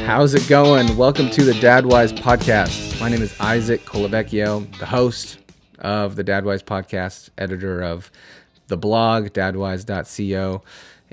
How's it going? Welcome to the DadWise podcast. My name is Isaac Colavecchio, the host of the DadWise podcast, editor of the blog, dadwise.co,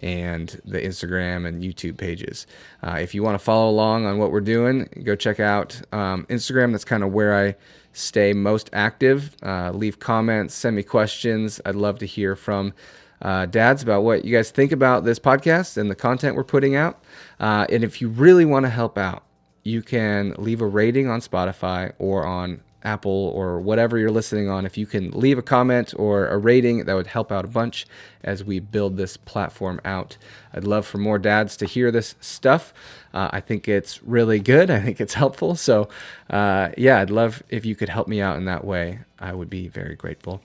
and the Instagram and YouTube pages. If you want to follow along on what we're doing, go check out Instagram. That's kind of where I stay most active. Leave comments, send me questions. I'd love to hear from dads about what you guys think about this podcast and the content we're putting out. And if you really want to help out, you can leave a rating on Spotify or on Apple or whatever you're listening on. If you can leave a comment or a rating, that would help out a bunch as we build this platform out. I'd love for more dads to hear this stuff. I think it's really good. I think it's helpful. So I'd love if you could help me out in that way. I would be very grateful.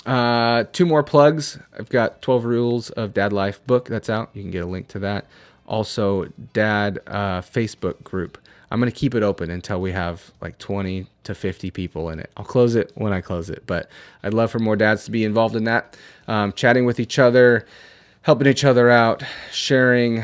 2 more plugs. I've got 12 Rules of Dad Life book that's out. You can get a link to that. Also, Dad Facebook group. I'm going to keep it open until we have like 20 to 50 people in it. I'll close it when I close it, but I'd love for more dads to be involved in that. Chatting with each other, helping each other out, sharing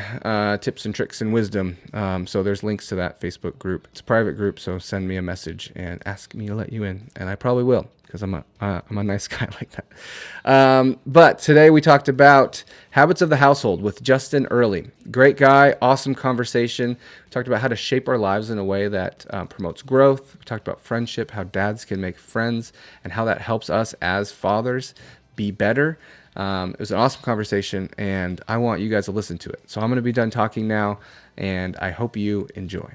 tips and tricks and wisdom. So there's links to that Facebook group. It's a private group, so send me a message and ask me to let you in, and I probably will, because I'm a nice guy like that. But today we talked about habits of the household with Justin Earley. Great guy, awesome conversation. We talked about how to shape our lives in a way that promotes growth. We talked about friendship, how dads can make friends, and how that helps us as fathers be better. It was an awesome conversation, and I want you guys to listen to it. So I'm going to be done talking now, and I hope you enjoy.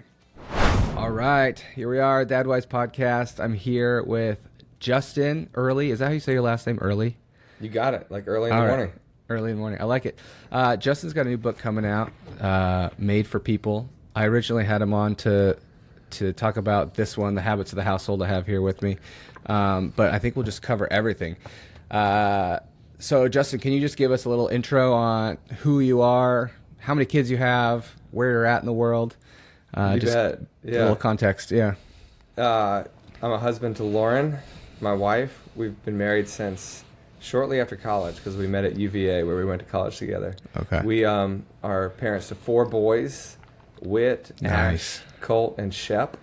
All right, here we are, DadWise Podcast. I'm here with Justin Earley. Is that how you say your last name, Early? You got it, like early in the morning. Early in the morning. I like it. Justin's got a new book coming out, Made for People. I originally had him on to talk about this one, The Habits of the Household, I have here with me. But I think we'll just cover everything. So, Justin, can you just give us a little intro on who you are, how many kids you have, where you're at in the world? You bet. Yeah. A little context, yeah. I'm a husband to Lauren, my wife. We've been married since shortly after college because we met at UVA where we went to college together. Okay. We are parents to 4 boys, Whit, Nice. Ash, Colt, and Shep.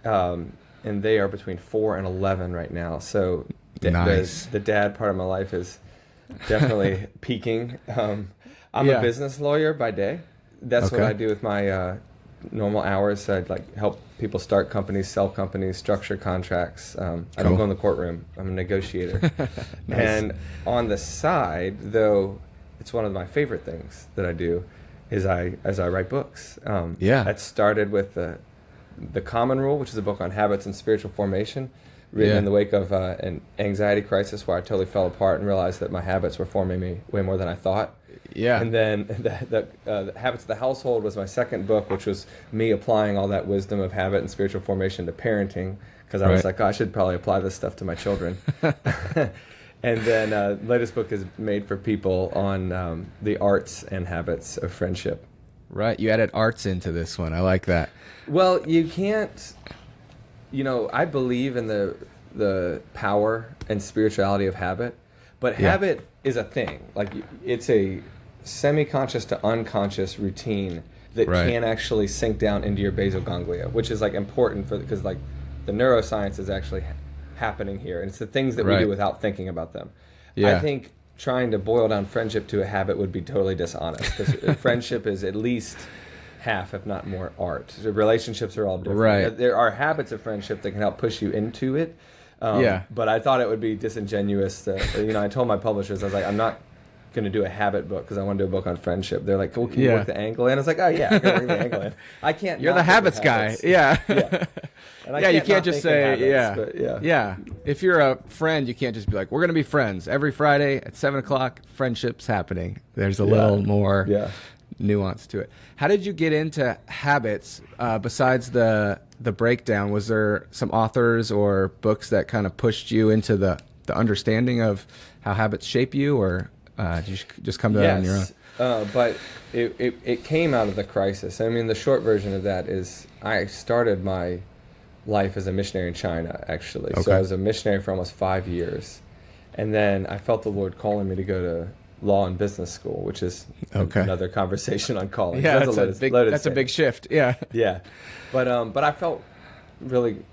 And they are between 4 and 11 right now. So Nice. the dad part of my life is definitely peaking. I'm a business lawyer by day. That's what I do with my normal hours. I'd help people start companies, sell companies, structure contracts. I don't go in the courtroom. I'm a negotiator. Nice. And on the side, though, it's one of my favorite things that I do is I write books. That started with the Common Rule, which is a book on habits and spiritual formation, written in the wake of an anxiety crisis where I totally fell apart and realized that my habits were forming me way more than I thought. Yeah. And then the Habits of the Household was my second book, which was me applying all that wisdom of habit and spiritual formation to parenting, because I was like, I should probably apply this stuff to my children. And then the latest book is Made for People on the arts and habits of friendship. Right. You added arts into this one. I like that. Well, you can't... I believe in the power and spirituality of habit, but habit is a thing. Like, it's a semi-conscious to unconscious routine that can actually sink down into your basal ganglia, which is important because the neuroscience is actually happening here, and it's the things that we do without thinking about them. I think trying to boil down friendship to a habit would be totally dishonest, because friendship is at least half, if not more, art. The relationships are all different. Right. There are habits of friendship that can help push you into it. But I thought it would be disingenuous to, I told my publishers, I was like, I'm not going to do a habit book because I want to do a book on friendship. They're like, well, can you work the angle in? I was like, oh, yeah, I can work the angle in. I can't. You're the habits guy. Yeah. And you can't just say, habits, If you're a friend, you can't just be like, we're going to be friends. Every Friday at 7 o'clock, friendship's happening. There's a little more nuance to it. How did you get into habits besides the breakdown? Was there some authors or books that kind of pushed you into the understanding of how habits shape you, or did you just come to that on your own? But it came out of the crisis. I mean, the short version of that is I started my life as a missionary in China, actually. Okay. So I was a missionary for almost 5 years. And then I felt the Lord calling me to go to law and business school, which is another conversation on college. Yeah, that's a big shift. Yeah. Yeah. But I felt really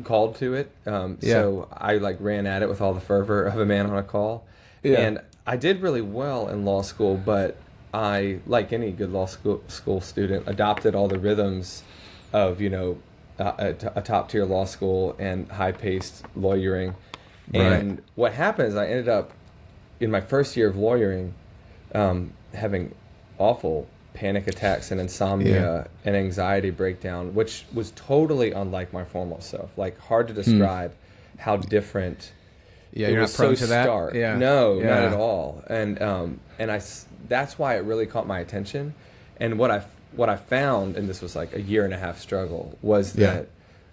called to it. So I like ran at it with all the fervor of a man on a call. Yeah. And I did really well in law school, but I, like any good law school student, adopted all the rhythms of, a top-tier law school and high-paced lawyering. And what happened is I ended up, in my first year of lawyering, having awful panic attacks and insomnia and anxiety breakdown, which was totally unlike my formal self. Like, hard to describe how different. Yeah, you're not prone to that. Stark. Yeah, no, not at all. And that's why it really caught my attention. And what I found, and this was like a 1.5-year struggle, was that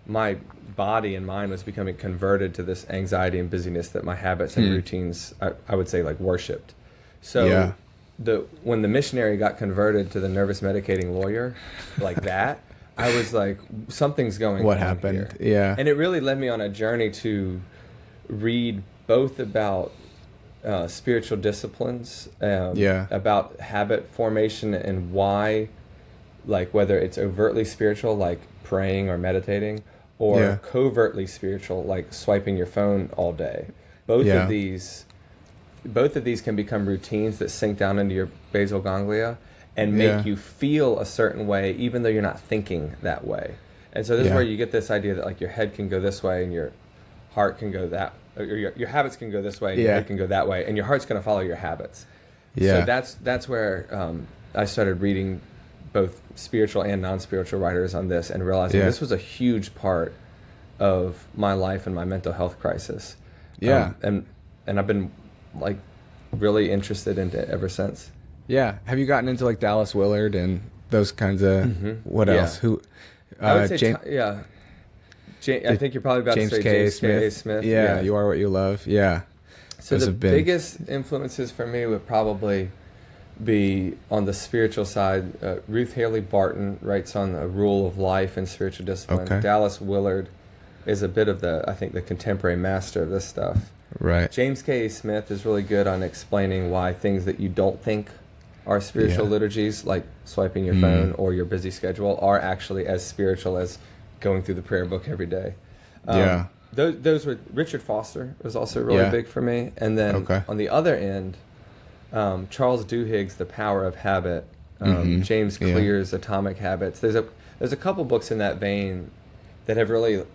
my body and mind was becoming converted to this anxiety and busyness that my habits and routines, I would say, like, worshipped. So when the missionary got converted to the nervous medicating lawyer, like that, I was like, something's going on. What happened? Here. Yeah. And it really led me on a journey to read both about spiritual disciplines, about habit formation and why, like, whether it's overtly spiritual, like praying or meditating, or covertly spiritual, like swiping your phone all day. Both of these can become routines that sink down into your basal ganglia and make you feel a certain way, even though you're not thinking that way. And so this is where you get this idea that, like, your head can go this way and your heart can go that, or your habits can go this way and your head can go that way, and your heart's going to follow your habits. So that's where I started reading both spiritual and non-spiritual writers on this, and realizing this was a huge part of my life and my mental health crisis. And I've been, like, really interested in it ever since. Yeah. Have you gotten into, like, Dallas Willard and those kinds of what else? Who? I would say I think you're probably about James to say K. James K. Smith. Yeah, You Are What You Love. Yeah. So the biggest influences for me would probably be on the spiritual side. Ruth Haley Barton writes on the rule of life and spiritual discipline. Okay. Dallas Willard is a bit of the contemporary master of this stuff. Right. James K. Smith is really good on explaining why things that you don't think are spiritual liturgies, like swiping your phone or your busy schedule, are actually as spiritual as going through the prayer book every day. Those were Richard Foster was also really big for me, and then on the other end, Charles Duhigg's The Power of Habit, James Clear's Atomic Habits. There's a couple books in that vein that have really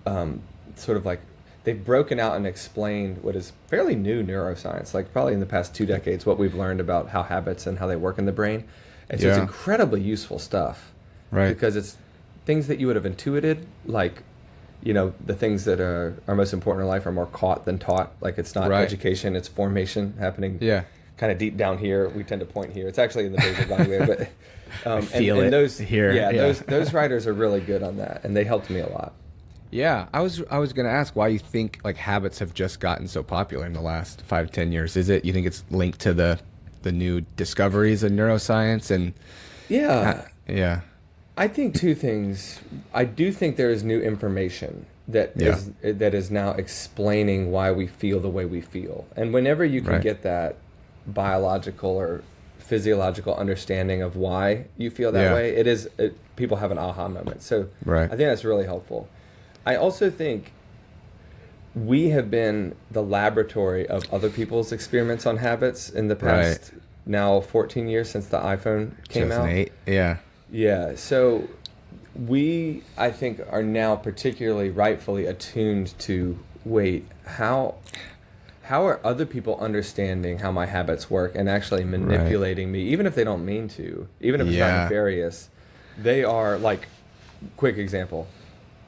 sort of, like, they've broken out and explained what is fairly new neuroscience, like probably in the past 2 decades, what we've learned about how habits and how they work in the brain. And so it's incredibly useful stuff, right? Because it's things that you would have intuited, like, the things that are most important in life are more caught than taught. Like, it's not education, it's formation happening kind of deep down here. We tend to point here. It's actually in the basal ganglia, but I feel it those here. Those writers are really good on that, and they helped me a lot. Yeah, I was going to ask why you think, like, habits have just gotten so popular in the last 5-10 years. Is it, you think it's linked to the new discoveries in neuroscience and I think two things. I do think there is new information that is now explaining why we feel the way we feel. And whenever you can get that biological or physiological understanding of why you feel that way, people have an aha moment. So I think that's really helpful. I also think we have been the laboratory of other people's experiments on habits in the past now 14 years since the iPhone came out. 2008. Yeah, so we, I think, are now particularly rightfully attuned to, how are other people understanding how my habits work and actually manipulating me, even if they don't mean to, even if it's not nefarious. They are, like, quick example,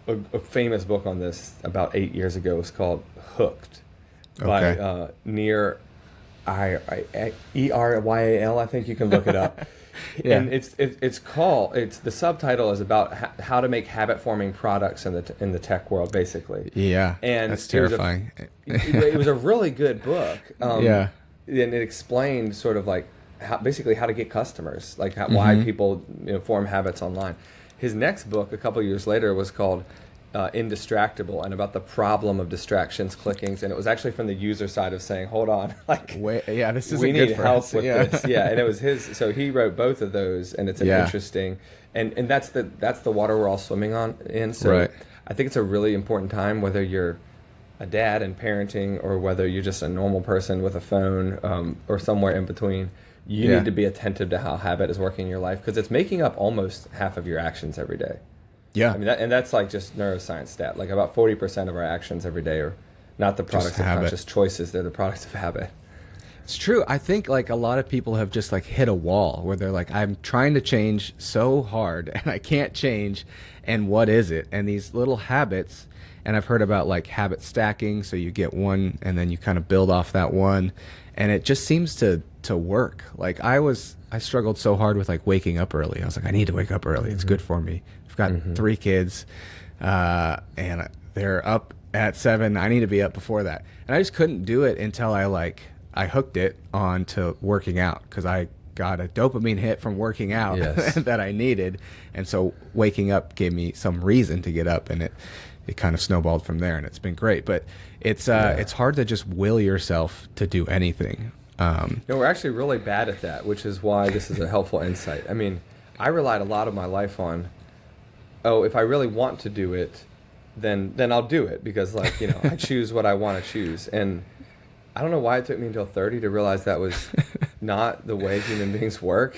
a famous book on this about 8 years ago was called Hooked by Nir Eyal. I think you can look it up. And it's the subtitle is about how to make habit forming products in the tech world, basically. And that's terrifying. It was a really good book. And it explained sort of, like, basically how to get customers, like why people form habits online. His next book a couple years later was called indistractable and about the problem of distractions, clickings, and it was actually from the user side of saying, hold on, like, this is we need help us. with this. Yeah, and it was his. So he wrote both of those, and it's an interesting, and that's the water we're all swimming in. So I think it's a really important time, whether you're a dad and parenting, or whether you're just a normal person with a phone, or somewhere in between. You need to be attentive to how habit is working in your life, because it's making up almost half of your actions every day. Yeah. I mean, that's like just neuroscience stat. Like about 40% of our actions every day are not the products of conscious choices. They're the products of habit. It's true. I think like a lot of people have just like hit a wall where they're like, I'm trying to change so hard and I can't change. And what is it? And these little habits, and I've heard about like habit stacking. So you get one and then you kind of build off that one. And it just seems to work. Like I struggled so hard with like waking up early. I was like, I need to wake up early. It's good for me. I've got 3 kids, and they're up at 7. I need to be up before that. And I just couldn't do it until I hooked it onto working out, because I got a dopamine hit from working out that I needed. And so waking up gave me some reason to get up, and it kind of snowballed from there, and it's been great. But it's hard to just will yourself to do anything. We're actually really bad at that, which is why this is a helpful insight. I mean, I relied a lot of my life on, if I really want to do it, then I'll do it, because like, I choose what I want to choose. And I don't know why it took me until 30 to realize that was not the way human beings work.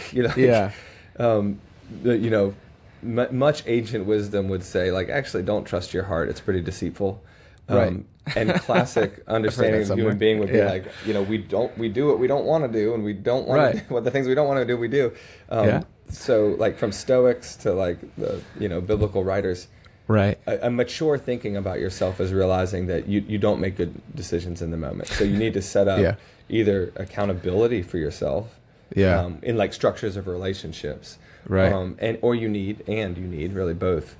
Much ancient wisdom would say, like, actually don't trust your heart. It's pretty deceitful. And classic understanding of human being would be like, we do what we don't want to do, and we don't want to what the things we don't want to do, we do. So like from Stoics to like the biblical writers, a mature thinking about yourself is realizing that you don't make good decisions in the moment. So you need to set up either accountability for yourself, in like structures of relationships, or you need really both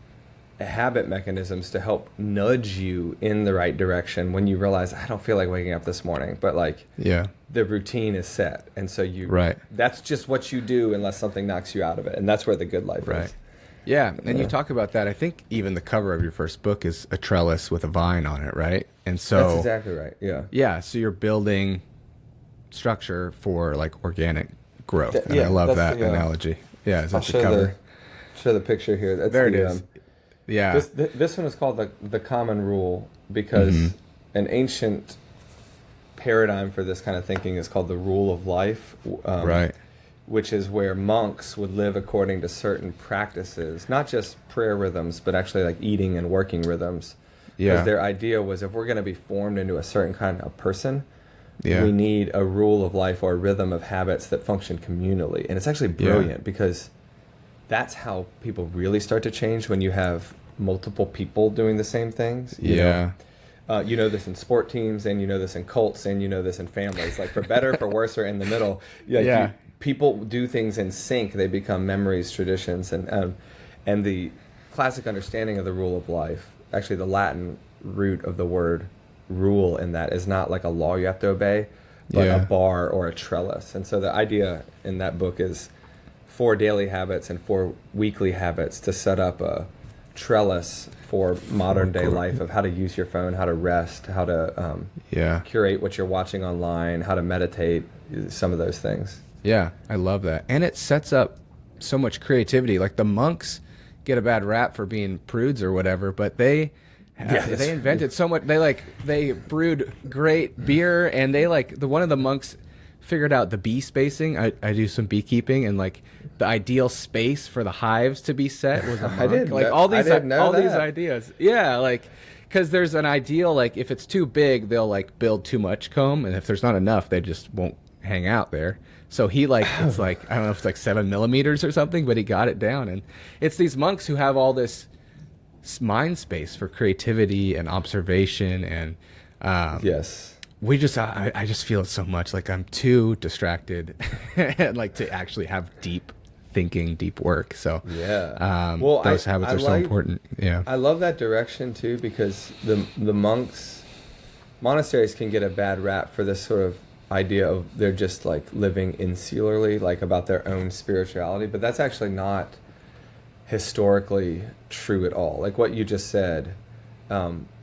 habit mechanisms to help nudge you in the right direction when you realize, I don't feel like waking up this morning, but like the routine is set, and so that's just what you do unless something knocks you out of it, and that's where the good life is. And you talk about that. I think even the cover of your first book is a trellis with a vine on it, right? And so that's exactly right. So you're building structure for like organic growth, and I love that analogy. I'll show the picture here. There it is. This one is called the common rule, because an ancient paradigm for this kind of thinking is called the rule of life, which is where monks would live according to certain practices, not just prayer rhythms, but actually like eating and working rhythms. Because their idea was, if we're going to be formed into a certain kind of person, we need a rule of life or a rhythm of habits that function communally. And it's actually brilliant, because that's how people really start to change, when you have multiple people doing the same things. You know this in sport teams, and you know this in cults, and you know this in families. Like for better, for worse, or in the middle. People do things in sync. They become memories, traditions, and the classic understanding of the rule of life. Actually, the Latin root of the word rule in that is not like a law you have to obey, but a bar or a trellis. And so the idea in that book is 4 daily habits and 4 weekly habits to set up a trellis for modern day life, of how to use your phone, how to rest, how to curate what you're watching online, how to meditate, some of those things. I love that. And it sets up so much creativity. Like the monks get a bad rap for being prudes or whatever, but they invented so much. They brewed great beer, and one of the monks figured out the bee spacing. I do some beekeeping, and like the ideal space for the hives to be set was a monk. All these ideas. Because there's an ideal, like if it's too big, they'll like build too much comb, and if there's not enough, they just won't hang out there. So he it's like, I don't know if it's like 7 millimeters or something, but he got it down. And it's these monks who have all this mind space for creativity and observation, and I just feel it so much. Like I'm too distracted and like to actually have deep thinking, deep work. So those habits are so important. I love that direction too, because the monasteries can get a bad rap for this sort of idea of they're just like living insularly, like about their own spirituality, but that's actually not historically true at all. Like what you just said,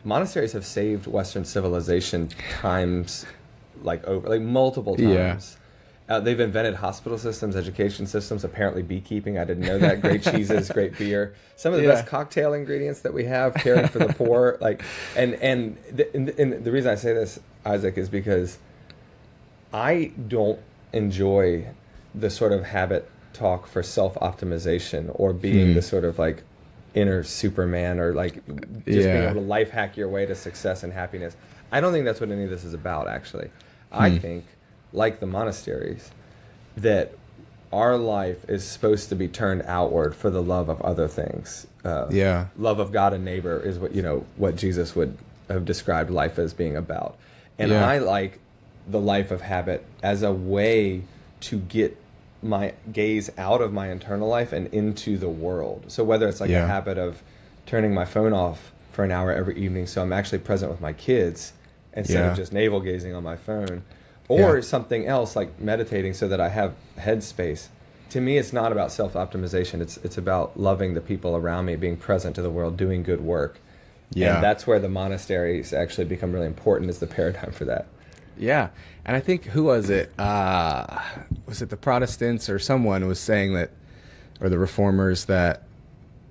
monasteries have saved Western civilization times, like multiple times. They've invented hospital systems, education systems, apparently beekeeping. I didn't know that. Great cheeses, great beer. Some of the best cocktail ingredients that we have, caring for the poor. And the reason I say this, Isaac, is because I don't enjoy the sort of habit talk for self-optimization or being the sort of like inner Superman or like just being able to life hack your way to success and happiness. I don't think that's what any of this is about, actually. I think, like the monasteries, that our life is supposed to be turned outward for the love of other things. Love of God and neighbor is what Jesus would have described life as being about. And I like the life of habit as a way to get my gaze out of my internal life and into the world. So whether it's like a habit of turning my phone off for an hour every evening so I'm actually present with my kids instead of just navel gazing on my phone, or something else like meditating so that I have headspace. To me, it's not about self-optimization. It's about loving the people around me, being present to the world, doing good work. And that's where the monasteries actually become really important, is the paradigm for that. Yeah. And I think, who was it? Was it the Protestants or someone was saying that, or the Reformers, that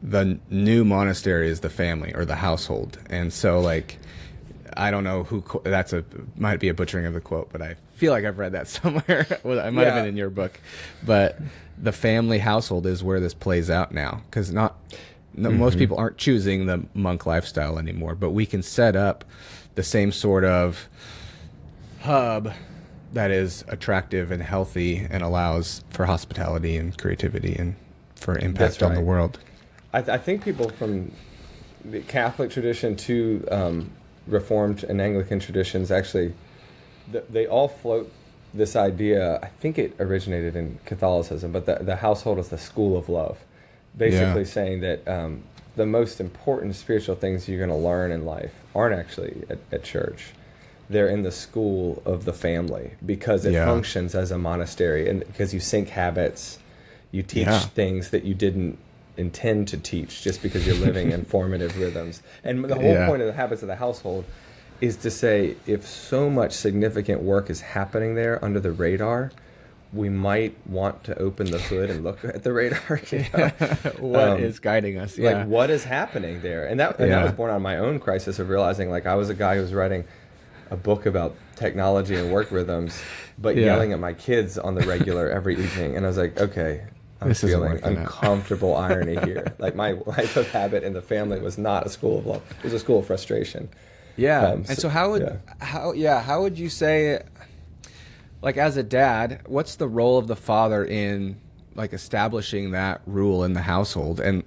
the new monastery is the family or the household. And so, like, I don't know who, might be a butchering of the quote, but I feel like I've read that somewhere. Well, I might have been in your book. But the family household is where this plays out now. Because most people aren't choosing the monk lifestyle anymore, but we can set up the same sort of hub that is attractive and healthy and allows for hospitality and creativity and for impact on the world. I think people from the Catholic tradition to Reformed and Anglican traditions, actually, they all float this idea. I think it originated in Catholicism, but the household is the school of love. Basically saying that the most important spiritual things you're going to learn in life aren't actually at church. They're in the school of the family, because it functions as a monastery, and because you sync habits, you teach things that you didn't intend to teach just because you're living in formative rhythms. And the whole point of the habits of the household is to say, if so much significant work is happening there under the radar, we might want to open the hood and look at the radar. What is guiding us? Like, what is happening there? And that was born out of my own crisis of realizing, like, I was a guy who was writing a book about technology and work rhythms, but yelling at my kids on the regular every evening. And I was like, okay, I'm feeling uncomfortable irony here. Like, my life of habit in the family was not a school of love. It was a school of frustration. And so how would you say, like, as a dad, what's the role of the father in, like, establishing that rule in the household? And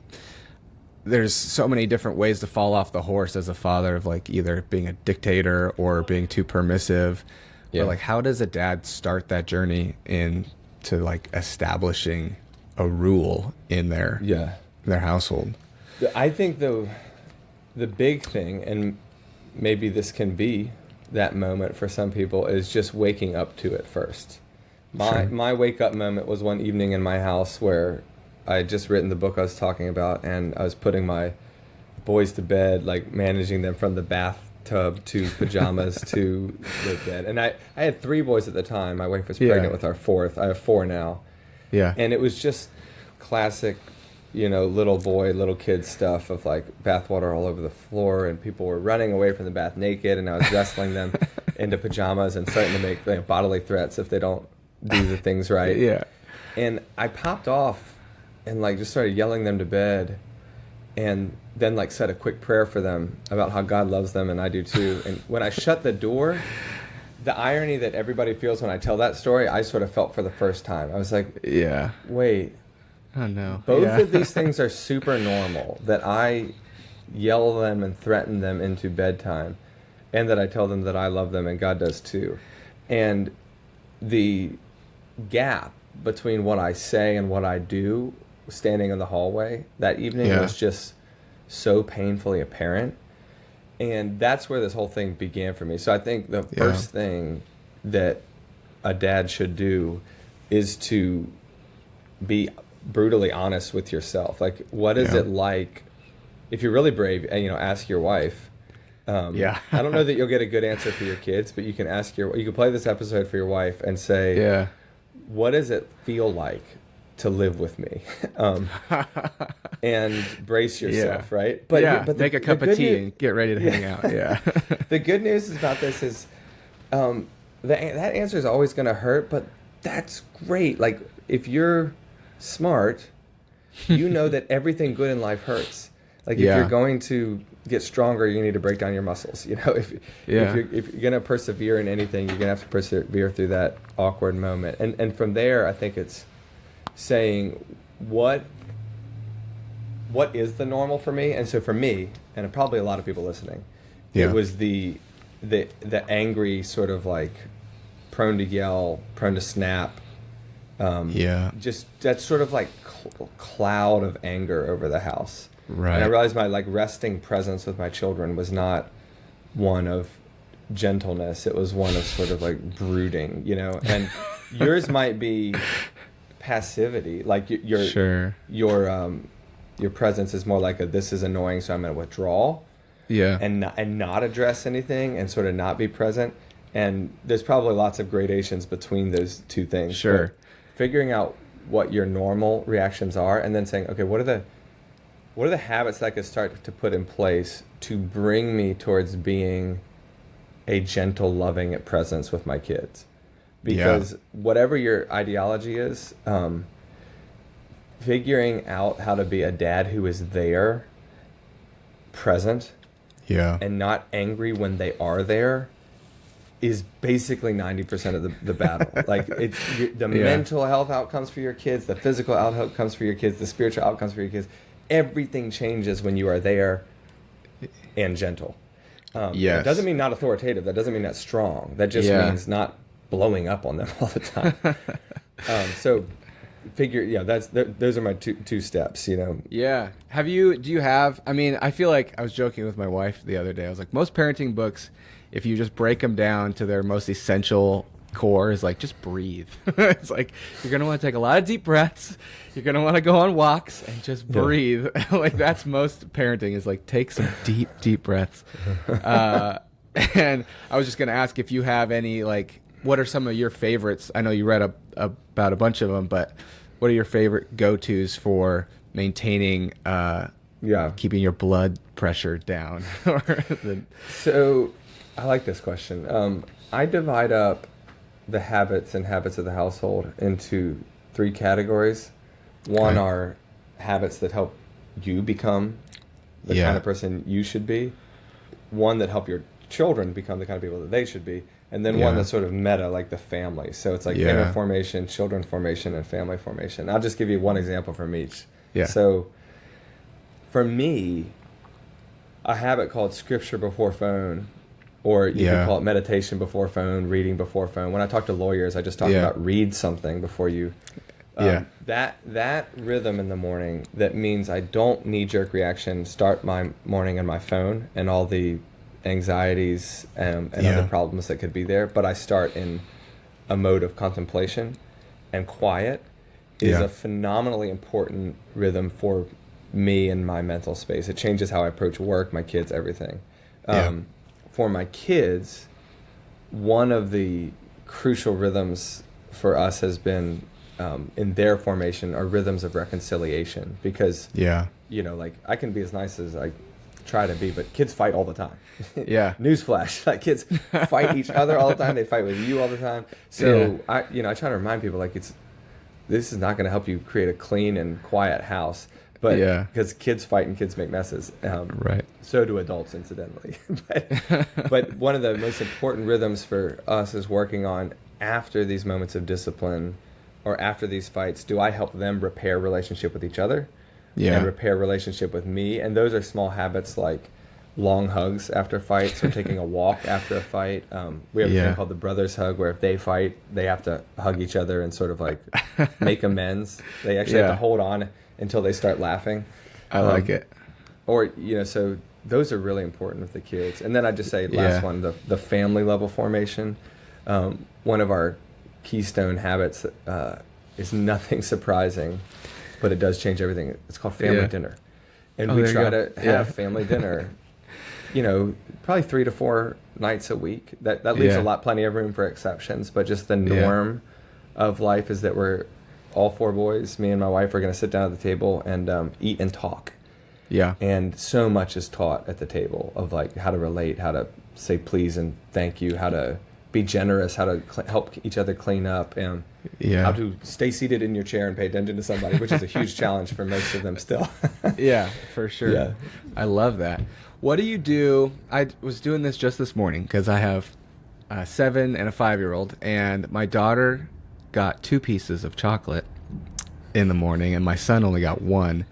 there's so many different ways to fall off the horse as a father, of like either being a dictator or being too permissive. Or like, how does a dad start that journey into like establishing a rule in their household? I think the big thing, and maybe this can be that moment for some people, is just waking up to it first. My wake up moment was one evening in my house where I had just written the book I was talking about, and I was putting my boys to bed, like managing them from the bathtub to pajamas to the bed. And I had 3 boys at the time. My wife was pregnant with our 4th. I have 4 now. And it was just classic, little boy, little kid stuff of like bathwater all over the floor, and people were running away from the bath naked, and I was wrestling them into pajamas and starting to make bodily threats if they don't do the things right. And I popped off and like just started yelling them to bed, and then like said a quick prayer for them about how God loves them, and I do too. And when I shut the door, the irony that everybody feels when I tell that story, I sort of felt for the first time. I was like, wait, oh no, both of these things are super normal, that I yell them and threaten them into bedtime, and that I tell them that I love them, and God does too. And the gap between what I say and what I do, standing in the hallway that evening, was just so painfully apparent. And that's where this whole thing began for me. So I think the first thing that a dad should do is to be brutally honest with yourself. Like, what is it like, if you're really brave, and ask your wife, Yeah. I don't know that you'll get a good answer for your kids, but you can you can play this episode for your wife and say, Yeah. what does it feel like to live with me? And brace yourself, right? But make a cup of tea and get ready to hang out. Yeah. The good news about this is that answer is always going to hurt, but that's great. Like, if you're smart, you know that everything good in life hurts. Like, if you're going to get stronger, you need to break down your muscles. You know, if you're going to persevere in anything, you're going to have to persevere through that awkward moment. And from there, I think it's saying, what is the normal for me? And so for me, and probably a lot of people listening, it was the angry, sort of like prone to yell, prone to snap. Just that sort of like cloud of anger over the house. Right. And I realized my like resting presence with my children was not one of gentleness. It was one of sort of like brooding, you know. And yours might be passivity, like your presence is more like this is annoying, so I'm going to withdraw. Yeah. And not address anything and sort of not be present. And there's probably lots of gradations between those two things. Sure. But figuring out what your normal reactions are, and then saying, okay, what are the habits that I could start to put in place to bring me towards being a gentle, loving presence with my kids? Because whatever your ideology is, figuring out how to be a dad who is there, present, and not angry when they are there, is basically 90% of the battle. Like, it's the mental health outcomes for your kids, the physical outcomes for your kids, the spiritual outcomes for your kids. Everything changes when you are there and gentle. It doesn't mean not authoritative. That doesn't mean not strong. That just means not blowing up on them all the time. So figure, those are my two steps, you know. Yeah. Do you have, I mean, I feel like I was joking with my wife the other day. I was like, most parenting books, if you just break them down to their most essential core, is like, just breathe. It's like, you're going to want to take a lot of deep breaths. You're going to want to go on walks and just breathe. Like, that's most parenting, is like, take some deep breaths. And I was just going to ask if you have any, like, what are some of your favorites? I know you read about a bunch of them, but what are your favorite go-tos for maintaining, keeping your blood pressure down? So I like this question. I divide up the habits of the household into 3 categories. One are habits that help you become the kind of person you should be. One that help your children become the kind of people that they should be. And then one that's sort of meta, like the family. So it's like inner formation, children formation, and family formation. I'll just give you one example from each. Yeah. So for me, a habit called scripture before phone, or you could call it meditation before phone, reading before phone. When I talk to lawyers, I just talk about read something before you. That rhythm in the morning, that means I don't knee-jerk reaction, start my morning on my phone and all the anxieties and other problems that could be there, but I start in a mode of contemplation and quiet is a phenomenally important rhythm for me and my mental space. It changes how I approach work, my kids, everything. For my kids, one of the crucial rhythms for us has been in their formation are rhythms of reconciliation, because you know, like, I can be as nice as I try to be, but kids fight all the time. Newsflash, like, kids fight each other all the time. They fight with you all the time. So I try to remind people, like, this is not going to help you create a clean and quiet house, but because kids fight and kids make messes. So do adults, incidentally. but one of the most important rhythms for us is working on, after these moments of discipline or after these fights, do I help them repair relationship with each other? And repair relationship with me. And those are small habits like long hugs after fights, or taking a walk after a fight. We have a thing called the brothers hug, where if they fight, they have to hug each other and sort of like make amends. They actually have to hold on until they start laughing. I like it. Or, so those are really important with the kids. And then I just say, last one, the family level formation. One of our keystone habits is nothing surprising, but it does change everything. It's called family dinner. And we try to have family dinner probably 3 to 4 nights a week. That leaves plenty of room for exceptions, but just the norm of life is that we're all 4 boys, me and my wife, are going to sit down at the table and eat and talk. Yeah. And so much is taught at the table of like how to relate, how to say please and thank you, how to be generous, how to help each other clean up, and how to stay seated in your chair and pay attention to somebody, which is a huge challenge for most of them still. Yeah, for sure. Yeah. I love that. What do you do? I was doing this just this morning because I have a 7 and a 5-year-old, and my daughter got 2 pieces of chocolate in the morning, and my son only got 1.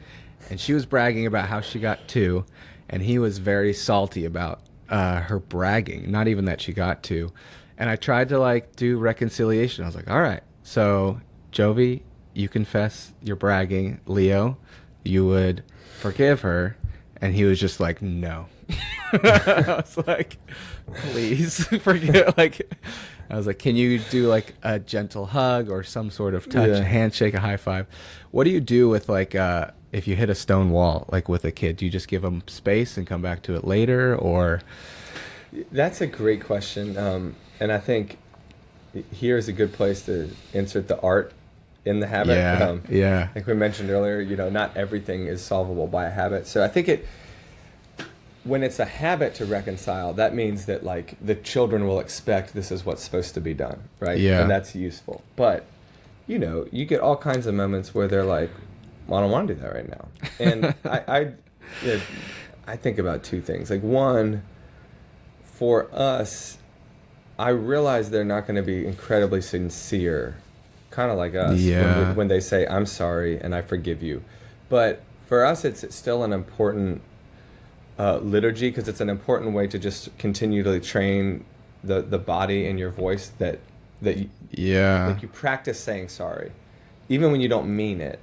And she was bragging about how she got 2, and he was very salty about her bragging, not even that she got 2. And I tried to like do reconciliation. I was like, all right, so Jovi, you confess you're bragging. Leo, you would forgive her. And he was just like, no. I was like, please forgive. Like, I was like, can you do like a gentle hug or some sort of touch, a handshake, a high five? What do you do with like, if you hit a stone wall, like with a kid? Do you just give them space and come back to it later, or? That's a great question. And I think here's a good place to insert the art in the habit. Like we mentioned earlier, not everything is solvable by a habit. So I think when it's a habit to reconcile, that means that like the children will expect this is what's supposed to be done, right? Yeah. And that's useful. But, you get all kinds of moments where they're like, well, I don't want to do that right now. And I think about 2 things. Like one, for us, I realize they're not going to be incredibly sincere, kind of like us, when they say, I'm sorry and I forgive you. But for us, it's still an important liturgy, because it's an important way to just continually train the body and your voice that like you practice saying sorry. Even when you don't mean it,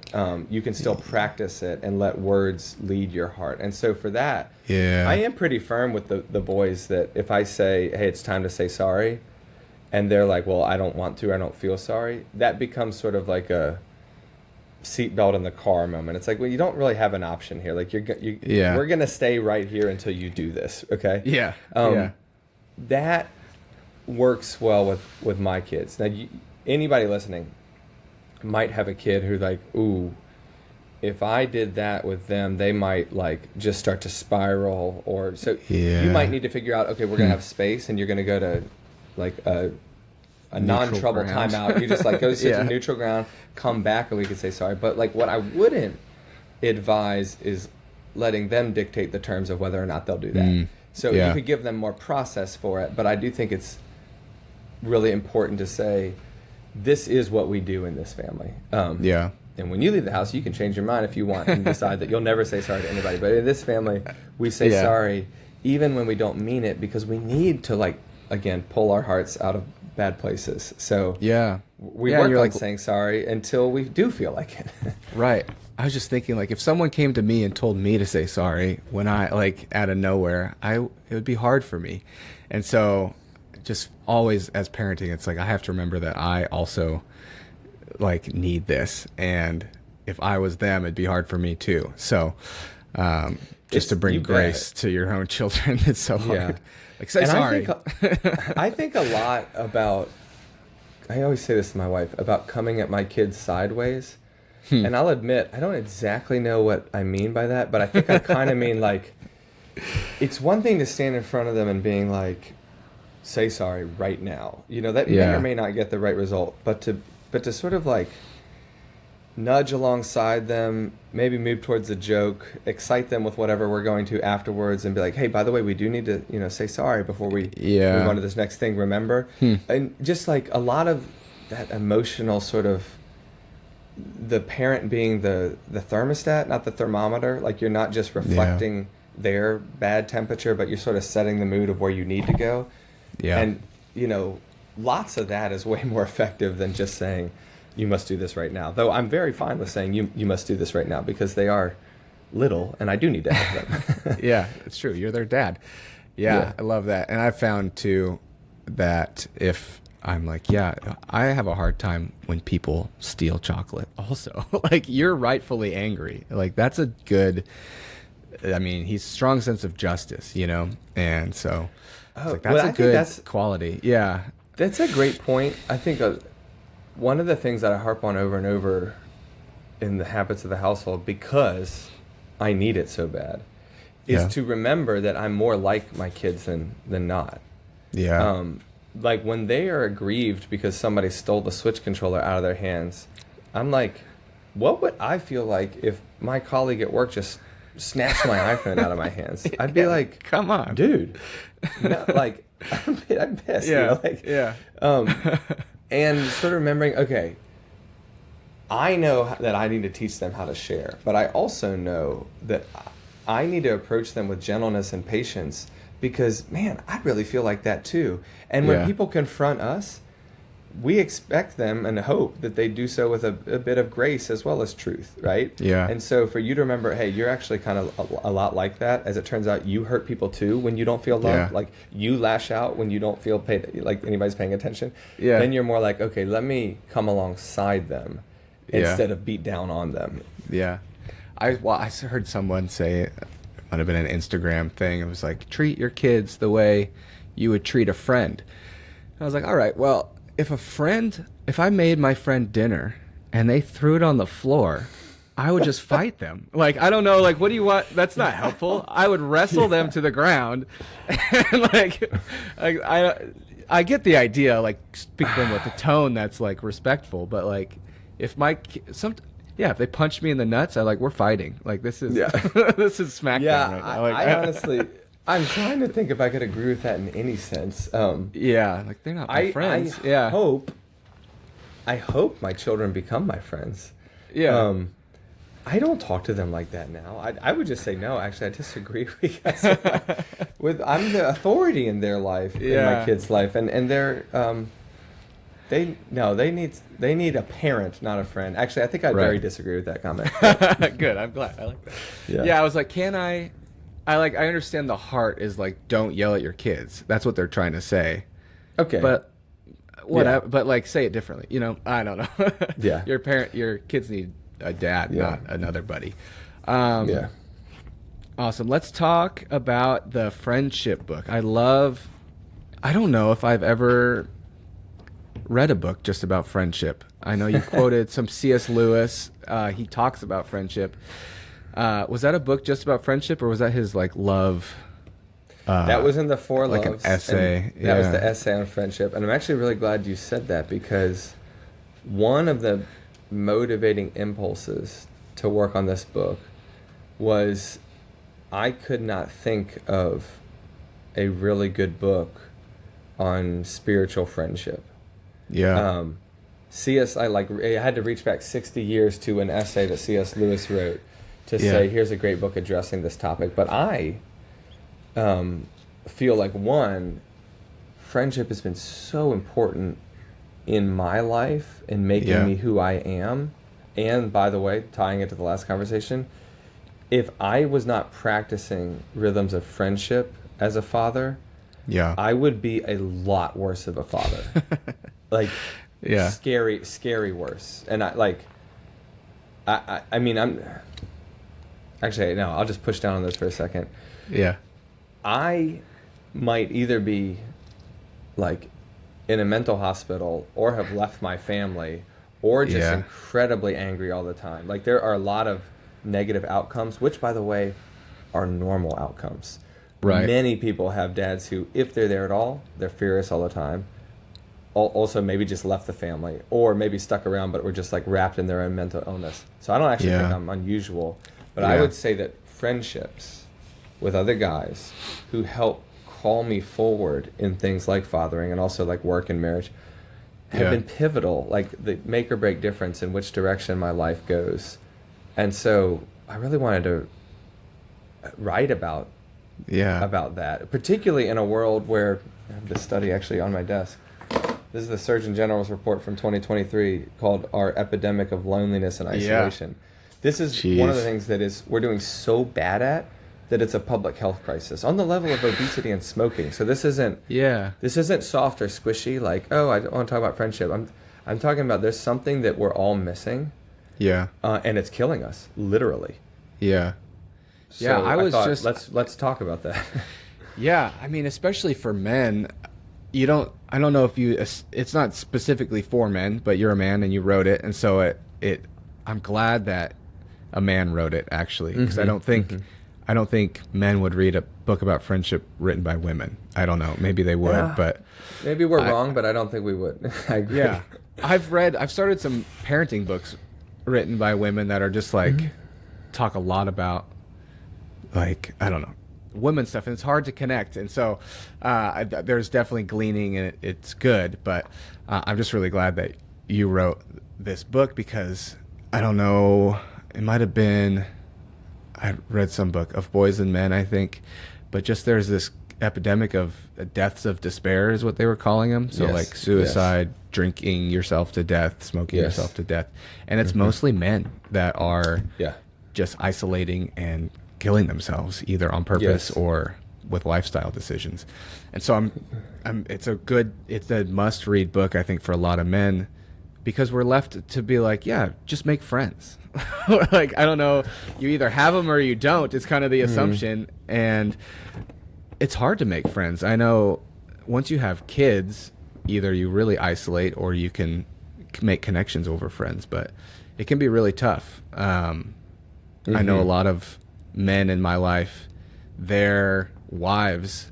you can still practice it and let words lead your heart. And so for that, I am pretty firm with the boys that if I say, hey, it's time to say sorry, and they're like, well, I don't want to, I don't feel sorry, that becomes sort of like a seatbelt in the car moment. It's like, well, you don't really have an option here. Like we're going to stay right here until you do this, okay? That works well with my kids. Now, anybody listening might have a kid who's like, ooh, if I did that with them, they might like just start to spiral, or so you might need to figure out, okay, we're gonna have space, and you're gonna go to like a non-trouble timeout. You just like go sit to neutral ground, come back, and we could say sorry. But like what I wouldn't advise is letting them dictate the terms of whether or not they'll do that. So you could give them more process for it, but I do think it's really important to say, this is what we do in this family. And when you leave the house, you can change your mind if you want and decide that you'll never say sorry to anybody. But in this family, we say sorry even when we don't mean it, because we need to, like, again, pull our hearts out of bad places. So we work on saying sorry until we do feel like it. Right. I was just thinking, like, if someone came to me and told me to say sorry when I, like, out of nowhere, it would be hard for me. And so just always as parenting, it's like I have to remember that I also like need this, and if I was them, it'd be hard for me too. So just to bring grace to your own children, it's so hard. Like, say sorry. I think a lot about, I always say this to my wife, about coming at my kids sideways. And I'll admit, I don't exactly know what I mean by that, but I think I kind of mean, like, it's one thing to stand in front of them and being like, say sorry right now. That may or may not get the right result, but to sort of like nudge alongside them, maybe move towards the joke, excite them with whatever we're going to afterwards, and be like, hey, by the way, we do need to, say sorry before we move on to this next thing, remember? And just like a lot of that emotional sort of, the parent being the thermostat, not the thermometer. Like, you're not just reflecting their bad temperature, but you're sort of setting the mood of where you need to go. And, lots of that is way more effective than just saying, you must do this right now. Though I'm very fine with saying you must do this right now, because they are little and I do need to have them. Yeah, it's true. You're their dad. Yeah, I love that. And I've found too that if I'm like, I have a hard time when people steal chocolate also. Like, you're rightfully angry. Like, that's a good I mean, he's strong sense of justice, you know, and so it's like, well, that's I a think good quality. Yeah. That's a great point. I think one of the things that I harp on over and over in the habits of the household, because I need it so bad, is Yeah. to remember that I'm more like my kids than not. Yeah. Like when they are aggrieved because somebody stole the Switch controller out of their hands, I'm like, what would I feel like if my colleague at work just snatched my iPhone out of my hands? I'd be like, come on, dude. No, like, I'm pissed. Yeah. You know? Like, Yeah. and sort of remembering, okay, I know that I need to teach them how to share, but I also know that I need to approach them with gentleness and patience because, man, I really feel like that too. And when Yeah. people confront us, we expect them and hope that they do so with a bit of grace as well as truth, right? Yeah. And so for you to remember, hey, you're actually kind of a lot like that. As it turns out, you hurt people too when you don't feel loved. Yeah. Like you lash out when you don't feel paid, like anybody's paying attention. Yeah. Then you're more like, okay, let me come alongside them Yeah. instead of beat down on them. Yeah. I heard someone say, it might have been an Instagram thing. It was like, treat your kids the way you would treat a friend. I was like, all right, well, if I made my friend dinner and they threw it on the floor, I would just fight them. Like, I don't know, like, what do you want? That's not helpful. I would wrestle them to the ground. And I get the idea, like, speak to them with a tone that's like respectful, but like, if they punch me in the nuts, we're fighting. Like, this is, this is SmackDown right now. Like, I honestly, I'm trying to think if I could agree with that in any sense. yeah, like they're not my friends. I hope my children become my friends. Yeah. I don't talk to them like that now. I would just say no. Actually, I disagree because I'm the authority in their life, in my kids' life, and they're they need a parent, not a friend. Actually, I think I very disagree with that comment. Good. I'm glad. I like that. Yeah. Yeah. I was like, I understand the heart is like, don't yell at your kids. That's what they're trying to say. Okay. But whatever. But like, say it differently. You know, I don't know. Yeah. Your kids need a dad, not another buddy. Yeah. Awesome. Let's talk about the friendship book. I don't know if I've ever read a book just about friendship. I know you quoted some C.S. Lewis. He talks about friendship. Was that a book just about friendship, or was that his like love? That was in the Four like Loves. an essay. That was the essay on friendship, and I'm actually really glad you said that because one of the motivating impulses to work on this book was I could not think of a really good book on spiritual friendship. Yeah. I had to reach back 60 years to an essay that C.S. Lewis wrote to say, here's a great book addressing this topic. But I feel like, one, friendship has been so important in my life in making me who I am. And by the way, tying it to the last conversation, if I was not practicing rhythms of friendship as a father, I would be a lot worse of a father. Like, scary worse. And I mean, actually, no, I'll just push down on this for a second. Yeah. I might either be like in a mental hospital or have left my family or just incredibly angry all the time. Like, there are a lot of negative outcomes, which, by the way, are normal outcomes. Right. Many people have dads who, if they're there at all, they're furious all the time. Also maybe just left the family, or maybe stuck around but were just like wrapped in their own mental illness. So I don't actually think I'm unusual, but I would say that friendships with other guys who help call me forward in things like fathering and also like work and marriage have been pivotal, like the make or break difference in which direction my life goes. And so I really wanted to write about that, particularly in a world where I have this study actually on my desk. This is the Surgeon General's report from 2023 called Our Epidemic of Loneliness and Isolation. This is one of the things that we're doing so bad at that it's a public health crisis on the level of obesity and smoking. So this isn't soft or squishy like, oh, I don't want to talk about friendship. I'm talking about there's something that we're all missing. Yeah. And it's killing us, literally. Yeah. Yeah, So I was thought, just let's talk about that. Yeah, I mean, especially for men, I don't know if it's not specifically for men, but you're a man and you wrote it. And so I'm glad that a man wrote it actually, because I don't think men would read a book about friendship written by women. I don't know. Maybe they would, Yeah. but Maybe we're wrong, but I don't think we would. I agree. yeah, I've started some parenting books written by women that are just like, talk a lot about, like, I don't know, women stuff, and it's hard to connect, and so there's definitely gleaning, and it's good, but I'm just really glad that you wrote this book, because I don't know, it might have been, I read some book of Boys and Men, I think, but just there's this epidemic of deaths of despair is what they were calling them, so Yes. like suicide, drinking yourself to death, smoking Yes. yourself to death, and it's mostly men that are Yeah. just isolating and killing themselves either on purpose Yes. or with lifestyle decisions. And so it's a must read book, I think, for a lot of men, because we're left to be like, yeah, just make friends. Like, I don't know, you either have them or you don't. It's kind of the assumption, and it's hard to make friends. I know once you have kids, either you really isolate or you can make connections over friends, but it can be really tough. I know a lot of men in my life, their wives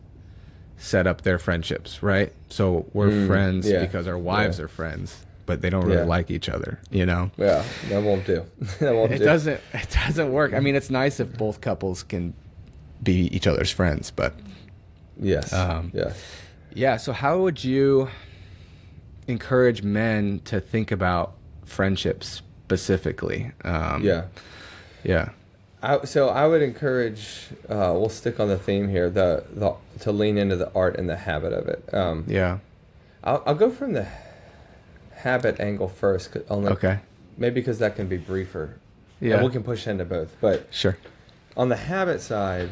set up their friendships, right? So we're friends because our wives are friends, but they don't really like each other, you know? Yeah, that won't do. That won't do. It doesn't work. I mean, it's nice if both couples can be each other's friends, but Yes. Yes. yeah. So how would you encourage men to think about friendships specifically? Yeah. Yeah. So I would encourage. We'll stick on the theme here. The to lean into the art and the habit of it. Yeah. I'll go from the habit angle first. Okay. Maybe because that can be briefer. Yeah. And we can push into both. But Sure. on the habit side,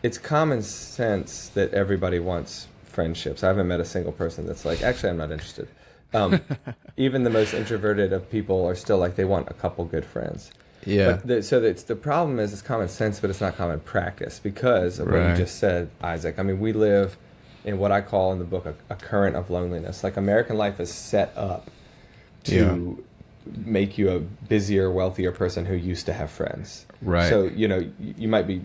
it's common sense that everybody wants friendships. I haven't met a single person that's like, actually, I'm not interested. Even the most introverted of people are still like, they want a couple good friends. Yeah. But the problem is it's common sense, but it's not common practice because of what you just said, Isaac. I mean, we live in what I call in the book a current of loneliness. Like, American life is set up to make you a busier, wealthier person who used to have friends. Right. So, you might be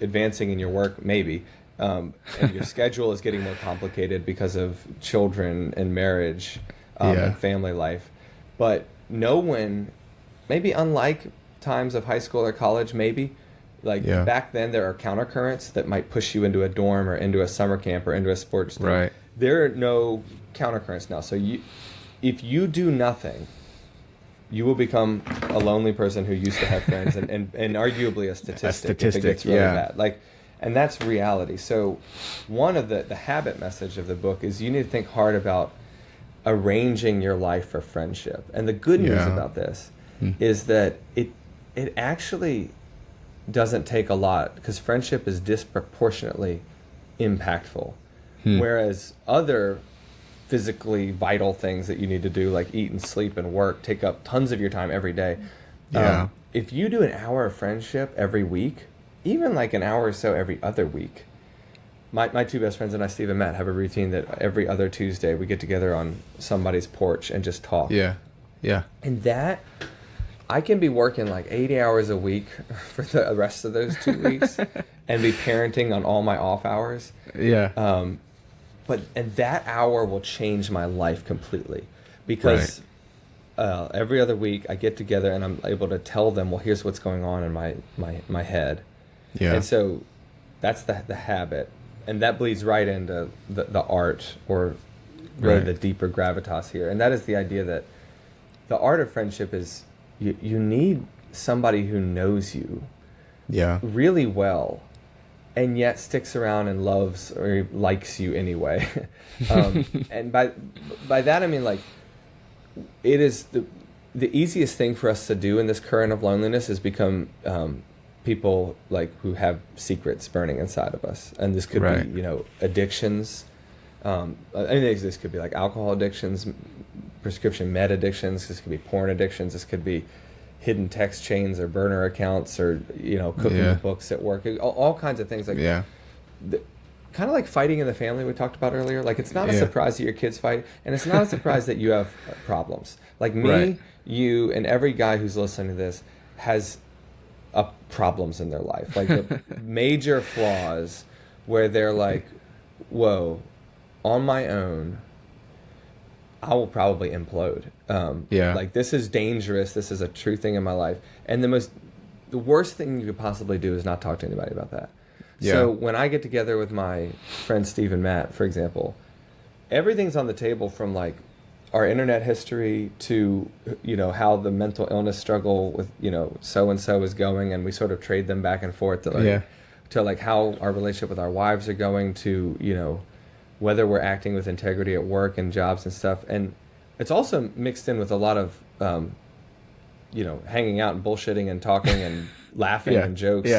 advancing in your work, maybe, and your schedule is getting more complicated because of children and marriage and family life. But no one, maybe unlike times of high school or college, maybe, back then there are countercurrents that might push you into a dorm or into a summer camp or into a sports team. Right. There are no countercurrents now. So if you do nothing, you will become a lonely person who used to have friends and arguably a statistic if it gets really bad. And that's reality. So one of the habit message of the book is you need to think hard about arranging your life for friendship. And the good news about this is that it actually doesn't take a lot, because friendship is disproportionately impactful. Whereas other physically vital things that you need to do, like eat and sleep and work, take up tons of your time every day. If you do an hour of friendship every week, even like an hour or so every other week. My two best friends and I, Steve and Matt, have a routine that every other Tuesday we get together on somebody's porch and just talk. Yeah. Yeah. And that, I can be working like 80 hours a week for the rest of those 2 weeks and be parenting on all my off hours. Yeah. And that hour will change my life completely, because every other week I get together and I'm able to tell them, well, here's what's going on in my head. Yeah. And so that's the habit, and that bleeds right into the art, or really the deeper gravitas here. And that is the idea that the art of friendship is you need somebody who knows you really well, and yet sticks around and loves or likes you anyway. And by that I mean, like, it is the easiest thing for us to do in this current of loneliness is become people like who have secrets burning inside of us. And this could be, addictions. This could be like alcohol addictions, prescription med addictions. This could be porn addictions. This could be hidden text chains or burner accounts or, cooking the books at work, all kinds of things like Yeah. kind of like fighting in the family we talked about earlier. Like, it's not a surprise that your kids fight, and it's not a surprise that you have problems. Like me, Right. you, and every guy who's listening to this has problems in their life, like the major flaws where they're like, whoa, on my own, I will probably implode. Like, this is dangerous. This is a true thing in my life. And the worst thing you could possibly do is not talk to anybody about that. Yeah. So when I get together with my friends Steve and Matt, for example, everything's on the table, from like our internet history to, how the mental illness struggle with, so-and-so is going, and we sort of trade them back and forth to like how our relationship with our wives are going, to, whether we're acting with integrity at work and jobs and stuff. And it's also mixed in with a lot of, hanging out and bullshitting and talking and laughing and jokes.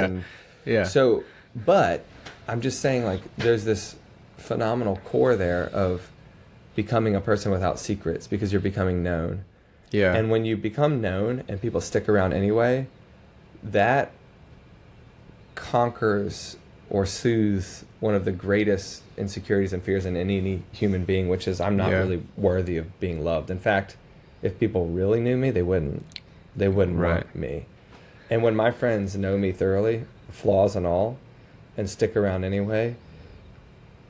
So, but I'm just saying, like, there's this phenomenal core there of becoming a person without secrets, because you're becoming known. Yeah. And when you become known and people stick around anyway, that conquers or soothes one of the greatest insecurities and fears in any human being, which is, I'm not really worthy of being loved. In fact, if people really knew me, they wouldn't want me. And when my friends know me thoroughly, flaws and all, and stick around anyway,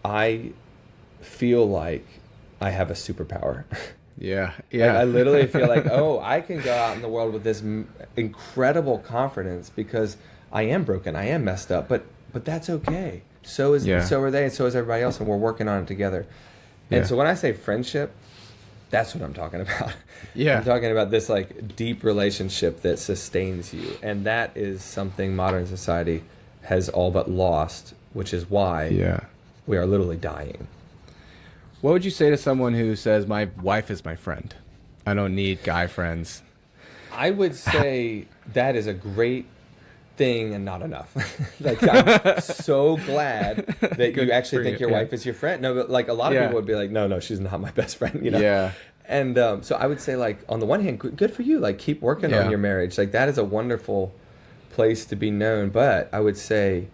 I feel like I have a superpower. Yeah. I literally feel like, I can go out in the world with this incredible confidence, because I am broken, I am messed up, but that's okay. So are they, and so is everybody else, and we're working on it together. And so when I say friendship, that's what I'm talking about. Yeah. I'm talking about this like deep relationship that sustains you, and that is something modern society has all but lost, which is why we are literally dying. What would you say to someone who says, my wife is my friend, I don't need guy friends? I would say that is a great thing and not enough. Like, I'm so glad that you actually think your wife is your friend. No, but like a lot of people would be like, no, she's not my best friend, Yeah. And so I would say, like, on the one hand, good for you. Like, keep working on your marriage. Like, that is a wonderful place to be known. But I would say,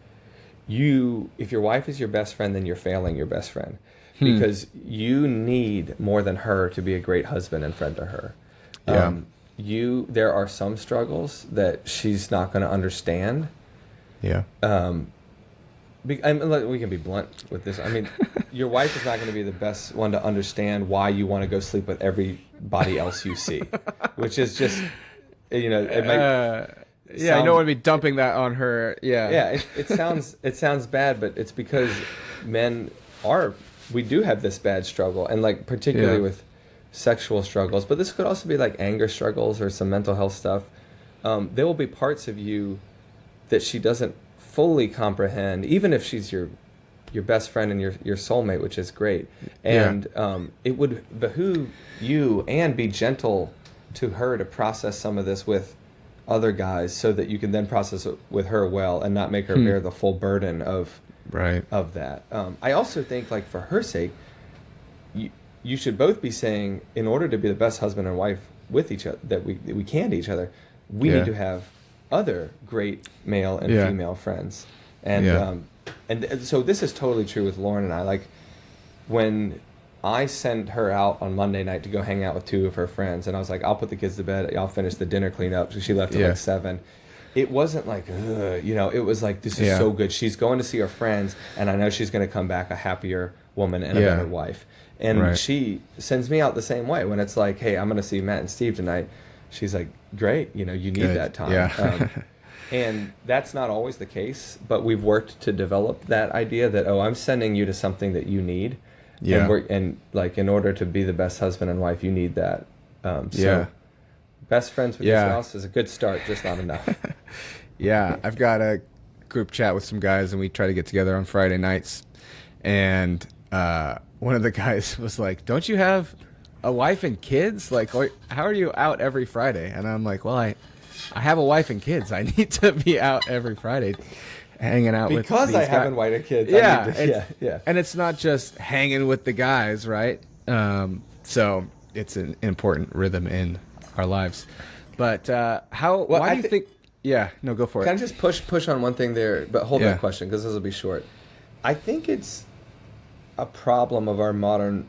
if your wife is your best friend, then you're failing your best friend, because you need more than her to be a great husband and friend to her. There are some struggles that she's not going to understand. We can be blunt with this. I mean, your wife is not going to be the best one to understand why you want to go sleep with everybody else you see, which is just, it might. I don't want to be dumping that on her. It sounds bad, but it's because we do have this bad struggle, and like particularly with sexual struggles, but this could also be like anger struggles or some mental health stuff. There will be parts of you that she doesn't fully comprehend, even if she's your best friend and your soulmate, which is great. And it would behoove you and be gentle to her to process some of this with other guys, so that you can then process it with her well and not make her bear the full burden of that. I also think, like, for her sake, you should both be saying, in order to be the best husband and wife with each other that we can to each other, we need to have other great male and female friends. And so this is totally true with Lauren and I. Like, when I sent her out on Monday night to go hang out with two of her friends, and I was like, I'll put the kids to bed, I'll finish the dinner cleanup. So she left at like 7. It wasn't like, it was like, this is so good. She's going to see her friends, and I know she's going to come back a happier woman and a better wife. And she sends me out the same way. When it's like, hey, I'm going to see Matt and Steve tonight, she's like, great, you need that time. And that's not always the case, but we've worked to develop that idea that, I'm sending you to something that you need. And like, in order to be the best husband and wife, you need that. Best friends with your spouse is a good start, just not enough. I've got a group chat with some guys, and we try to get together on Friday nights. And one of the guys was like, don't you have a wife and kids? Like, how are you out every Friday? And I'm like, well, I have a wife and kids. I need to be out every Friday hanging out with these guys. Because I have a wife and kids. And it's not just hanging with the guys, right? So it's an important rhythm in our lives. But Well, why do you think? Yeah, no, go for it. Can I just push on one thing there, but hold Yeah. that question because this will be short. I think it's a problem of our modern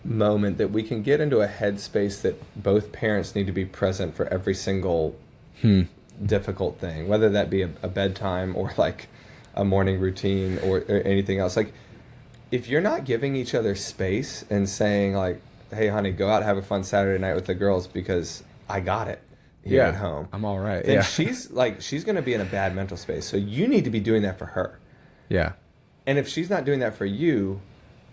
moment that we can get into a headspace that both parents need to be present for every single difficult thing, whether that be a bedtime or like a morning routine or anything else. Like, if you're not giving each other space and saying like, "Hey, honey, go out, have a fun Saturday night with the girls because I got it here at home," I'm all right. then Yeah. she's going to be in a bad mental space. So you need to be doing that for her. Yeah. And if she's not doing that for you,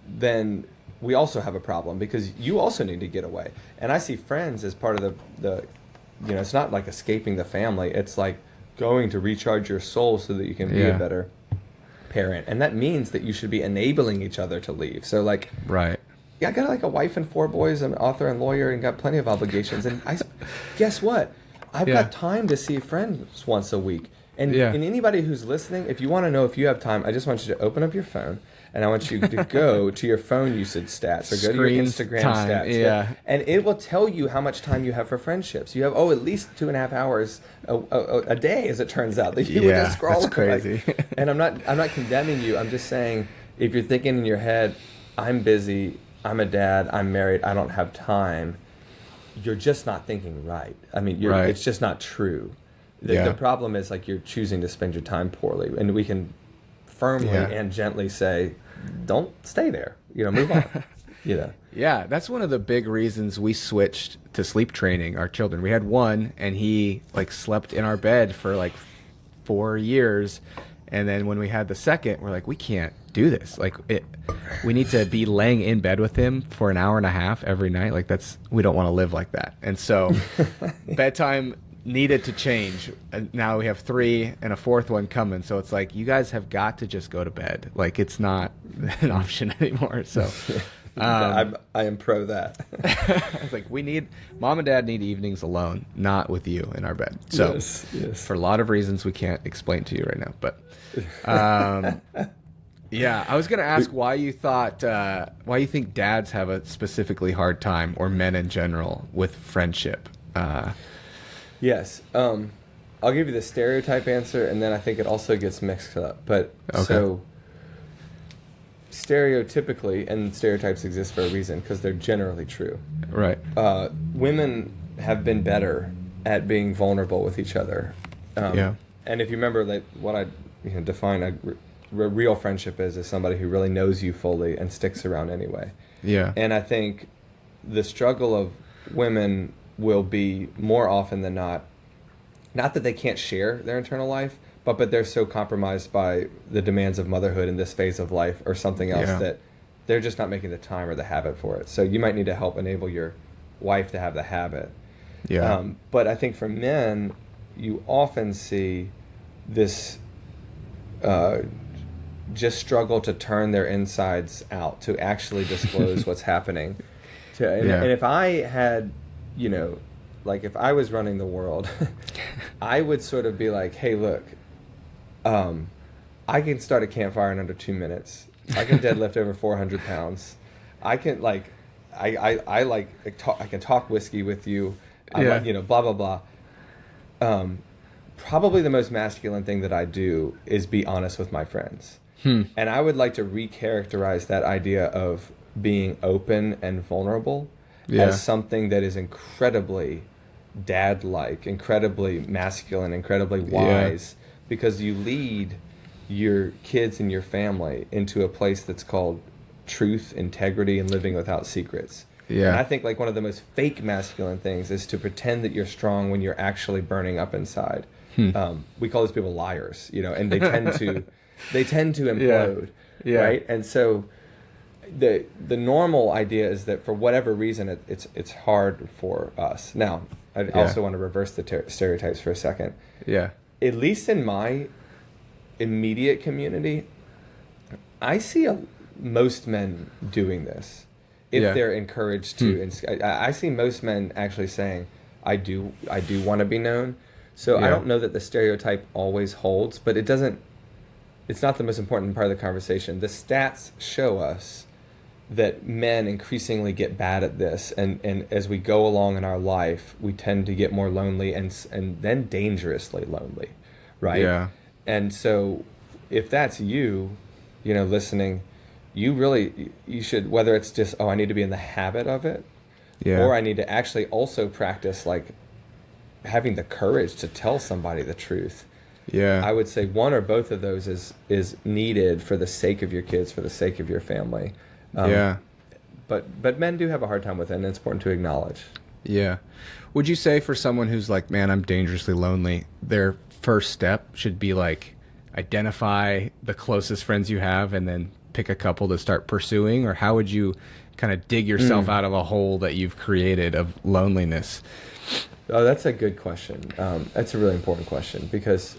then we also have a problem because you also need to get away. And I see friends as part of the it's not like escaping the family. It's like going to recharge your soul so that you can be a better parent. And that means that you should be enabling each other to leave. So like, Right. yeah, I got like a wife and 4 boys, an author and lawyer, and got plenty of obligations. And guess what? I've got time to see friends once a week. And anybody who's listening, if you want to know if you have time, I just want you to open up your phone, and I want you to go to your phone usage stats or go to your Instagram stats. Yeah. And it will tell you how much time you have for friendships. You have, at least 2.5 hours a day, as it turns out, that you would just scroll. That's crazy. And I'm not condemning you. I'm just saying, if you're thinking in your head, I'm busy, I'm a dad, I'm married, I don't have time, you're just not thinking right. I mean, it's just not true. The problem is like you're choosing to spend your time poorly, and we can firmly and gently say, don't stay there. Move on. Yeah, that's one of the big reasons we switched to sleep training our children. We had one, and he like slept in our bed for like 4 years, and then when we had the second, we're like, we can't do this. Like, we need to be laying in bed with him for an hour and a half every night. Like, we don't want to live like that. And so, bedtime needed to change. And now we have 3 and a 4th one coming. So it's like, you guys have got to just go to bed. Like, it's not an option anymore. So I am pro that. I was like, mom and dad need evenings alone, not with you in our bed. So yes. For a lot of reasons we can't explain to you right now, but yeah, I was going to ask why you think dads have a specifically hard time, or men in general, with friendship. Yes. I'll give you the stereotype answer, and then I think it also gets mixed up. But so stereotypically, and stereotypes exist for a reason because they're generally true. Right. Women have been better at being vulnerable with each other. And if you remember, like what I define a real friendship is somebody who really knows you fully and sticks around anyway. Yeah. And I think the struggle of women will be more often than not that they can't share their internal life, but they're so compromised by the demands of motherhood in this phase of life or something else that they're just not making the time or the habit for it. So you might need to help enable your wife to have the habit. Yeah. But I think for men, you often see this just struggle to turn their insides out, to actually disclose what's happening. And if I had, like if I was running the world, I would sort of be like, hey, look, I can start a campfire in under 2 minutes. I can deadlift over 400 pounds. I can I can talk whiskey with you. Blah, blah, blah. Probably the most masculine thing that I do is be honest with my friends. And I would like to recharacterize that idea of being open and vulnerable as something that is incredibly dad-like, incredibly masculine, incredibly wise, because you lead your kids and your family into a place that's called truth, integrity, and living without secrets. Yeah. And I think like one of the most fake masculine things is to pretend that you're strong when you're actually burning up inside. We call these people liars, and they tend to implode, right? And so the normal idea is that for whatever reason it's hard for us. Now, I also want to reverse the stereotypes for a second. Yeah. At least in my immediate community, I see most men doing this if they're encouraged to. I see most men actually saying, "I do want to be known." So I don't know that the stereotype always holds, but it's not the most important part of the conversation. The stats show us that men increasingly get bad at this, and as we go along in our life, we tend to get more lonely and then dangerously lonely, right? Yeah. And so, if that's you, listening, you should, whether it's just, oh, I need to be in the habit of it, or I need to actually also practice like having the courage to tell somebody the truth. Yeah. I would say one or both of those is needed for the sake of your kids, for the sake of your family. But men do have a hard time with it, and it's important to acknowledge. Yeah. Would you say for someone who's like, man, I'm dangerously lonely, their first step should be like identify the closest friends you have and then pick a couple to start pursuing? Or how would you kind of dig yourself out of a hole that you've created of loneliness? Oh, that's a good question. That's a really important question, because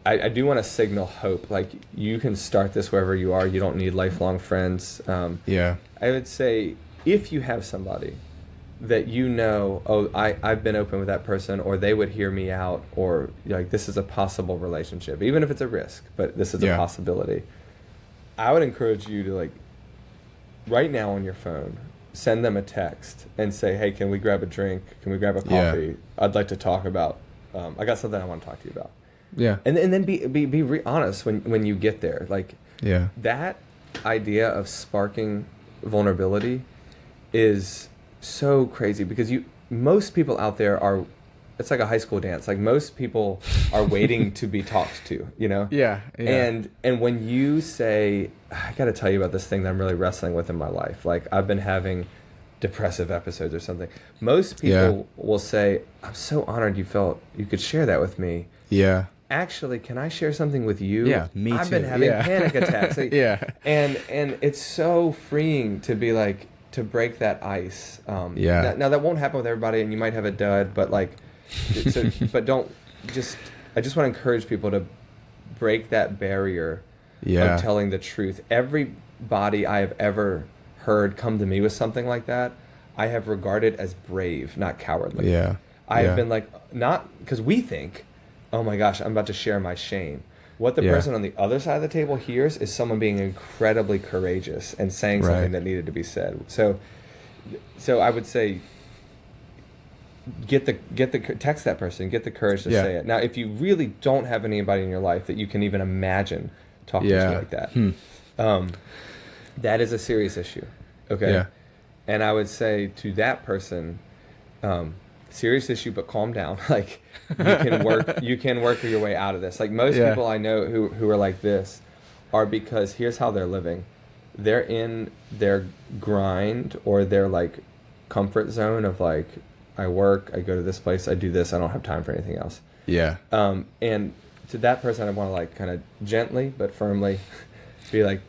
I do want to signal hope. Like, you can start this wherever you are. You don't need lifelong friends. I would say if you have somebody that I've been open with that person, or they would hear me out, or like this is a possible relationship, even if it's a risk, but this is a possibility. I would encourage you to, like, right now on your phone, send them a text and say, hey, can we grab a drink? Can we grab a coffee? I'd like to talk about, I got something I want to talk to you about. Yeah. And then be honest when you get there. Like, that idea of sparking vulnerability is so crazy, because most people out there are, it's like a high school dance. Like, most people are waiting to be talked to, Yeah. And when you say, I got to tell you about this thing that I'm really wrestling with in my life, like I've been having depressive episodes or something, most people will say, I'm so honored you felt you could share that with me. Yeah. Actually, can I share something with you? Yeah, me too. I've been having panic attacks. Like, and it's so freeing to be like, to break that ice. Now that won't happen with everybody, and you might have a dud, but like, but I just want to encourage people to break that barrier of telling the truth. Everybody I have ever heard come to me with something like that, I have regarded as brave, not cowardly. I have been like, not because we think, oh my gosh, I'm about to share my shame. What the person on the other side of the table hears is someone being incredibly courageous and saying something that needed to be said. So I would say, text that person, get the courage to say it. Now, if you really don't have anybody in your life that you can even imagine talking to you like that, that is a serious issue. Okay. And I would say to that person, serious issue, but calm down. Like, you can work your way out of this. Like, most people I know who are like this are, because here's how they're living. They're in their grind or their like comfort zone of like, I work, I go to this place, I do this, I don't have time for anything else. And to that person, I want to like kind of gently but firmly be like,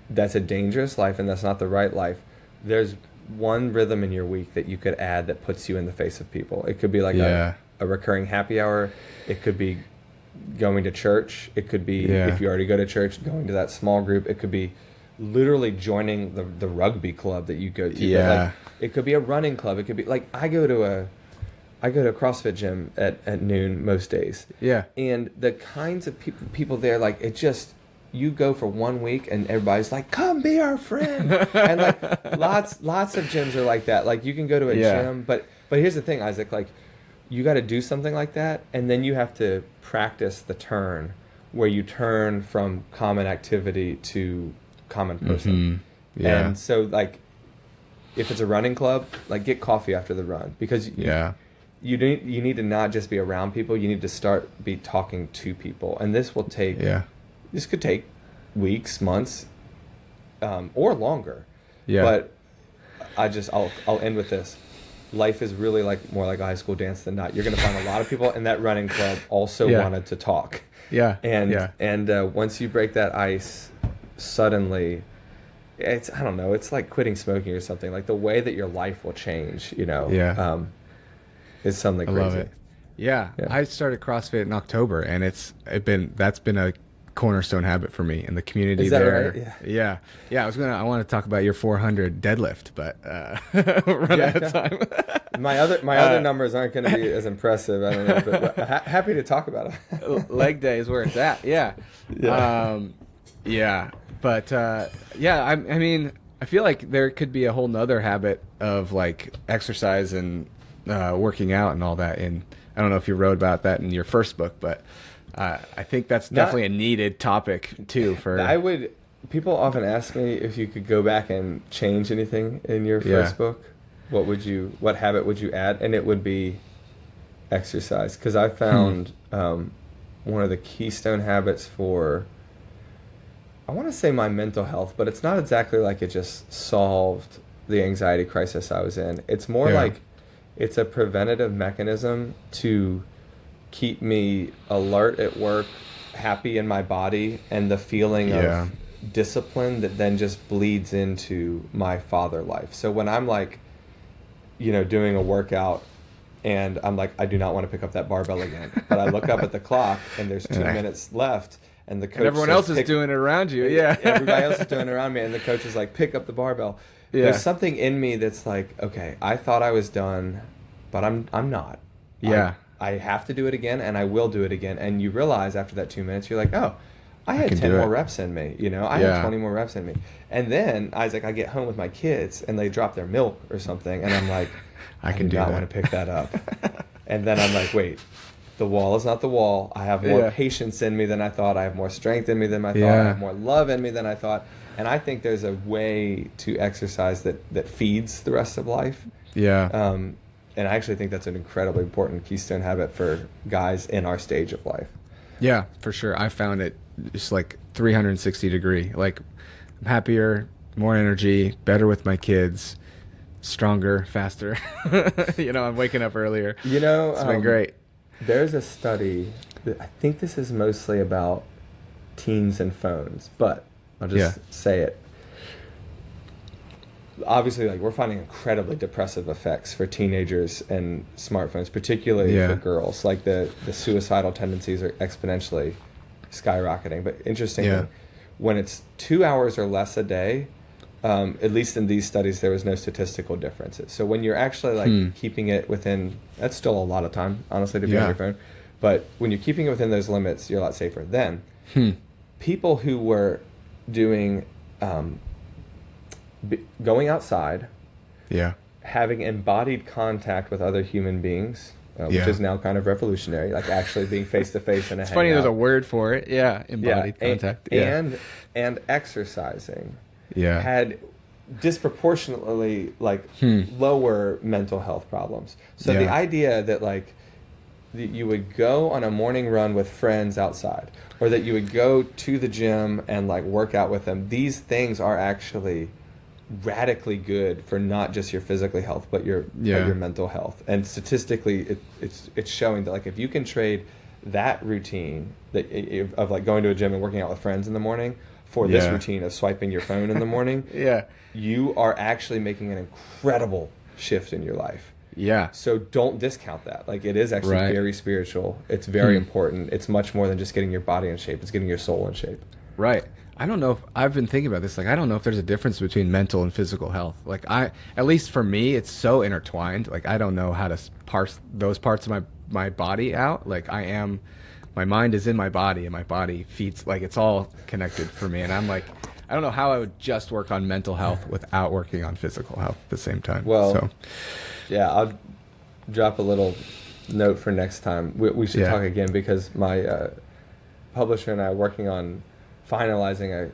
that's a dangerous life and that's not the right life. There's one rhythm in your week that you could add that puts you in the face of people. It could be like a recurring happy hour. It could be going to church. It could be, if you already go to church, going to that small group. It could be literally joining the rugby club that you go to. Like, it could be a running club. It could be like, I go to a CrossFit gym at noon most days. And the kinds of people there, like, it just, you go for 1 week and everybody's like, come be our friend. And like lots of gyms are like that. Like, you can go to a gym, but here's the thing, Isaac, like, you got to do something like that, and then you have to practice the turn where you turn from common activity to common person. And so, like, if it's a running club, like, get coffee after the run, because you need to not just be around people, you need to be talking to people. And this will take this could take weeks, months, or longer. But I'll end with this. Life is really more like a high school dance than not. You're going to find a lot of people in that running club also wanted to talk. And once you break that ice, suddenly, it's like quitting smoking or something. Like, the way that your life will change, is something crazy. I love it. I started CrossFit in October, and that's been a cornerstone habit for me in the community. Is that there. Right? I want to talk about your 400 deadlift, but run out of time. my other numbers aren't going to be as impressive. I don't know, but happy to talk about it. Leg day is where it's at. I mean, I feel like there could be a whole nother habit of like exercise and working out and all that. And I don't know if you wrote about that in your first book, but I think that's definitely a needed topic too. People often ask me if you could go back and change anything in your first book. What habit would you add? And it would be exercise, because I found one of the keystone habits for, I want to say, my mental health, but it's not exactly like it just solved the anxiety crisis I was in. It's more like it's a preventative mechanism to keep me alert at work, happy in my body, and the feeling of discipline that then just bleeds into my father life. So when I'm like, doing a workout and I'm like, I do not want to pick up that barbell again, but I look up at the clock and there's 2 minutes left. And the coach and everyone else is doing it around you. Yeah. Everybody else is doing it around me. And the coach is like, pick up the barbell. Yeah. There's something in me that's like, okay, I thought I was done, but I'm not. Yeah. I have to do it again, and I will do it again. And you realize after that 2 minutes, you're like, oh, I had 10 more reps in me. I had 20 more reps in me. And then I get home with my kids and they drop their milk or something. And I'm like, I do not want to pick that up. And then I'm like, wait. The wall is not the wall. I have more patience in me than I thought. I have more strength in me than I thought. I have more love in me than I thought. And I think there's a way to exercise that feeds the rest of life. Yeah. And I actually think that's an incredibly important keystone habit for guys in our stage of life. Yeah, for sure. I found it just like 360 degree. Like, I'm happier, more energy, better with my kids, stronger, faster. I'm waking up earlier. It's been great. There's a study that I think this is mostly about teens and phones, but I'll just say it. Obviously, we're finding incredibly depressive effects for teenagers and smartphones, particularly for girls. Like the suicidal tendencies are exponentially skyrocketing. But interestingly, when it's 2 hours or less a day, at least in these studies, there was no statistical differences. So when you're actually keeping it within, that's still a lot of time, honestly, to be on your phone. But when you're keeping it within those limits, you're a lot safer. Then people who were doing, going outside, having embodied contact with other human beings, which is now kind of revolutionary, like actually being face to face in a hangout. It's funny, there's a word for it. Yeah, embodied contact. And exercising. Yeah. Had disproportionately lower mental health problems. So the idea that you would go on a morning run with friends outside, or that you would go to the gym and work out with them, these things are actually radically good for not just your physical health but your mental health. And statistically it's showing that if you can trade that routine of going to a gym and working out with friends in the morning for this routine of swiping your phone in the morning, you are actually making an incredible shift in your life. Yeah. So don't discount that. It is actually very spiritual. It's very important. It's much more than just getting your body in shape. It's getting your soul in shape. Right. I don't know if I've been thinking about this. I don't know if there's a difference between mental and physical health. At least for me, it's so intertwined. I don't know how to parse those parts of my body out. My mind is in my body, and my body feeds, it's all connected for me. And I'm I don't know how I would just work on mental health without working on physical health at the same time. Well, I'll drop a little note for next time. We should talk again, because my publisher and I are working on finalizing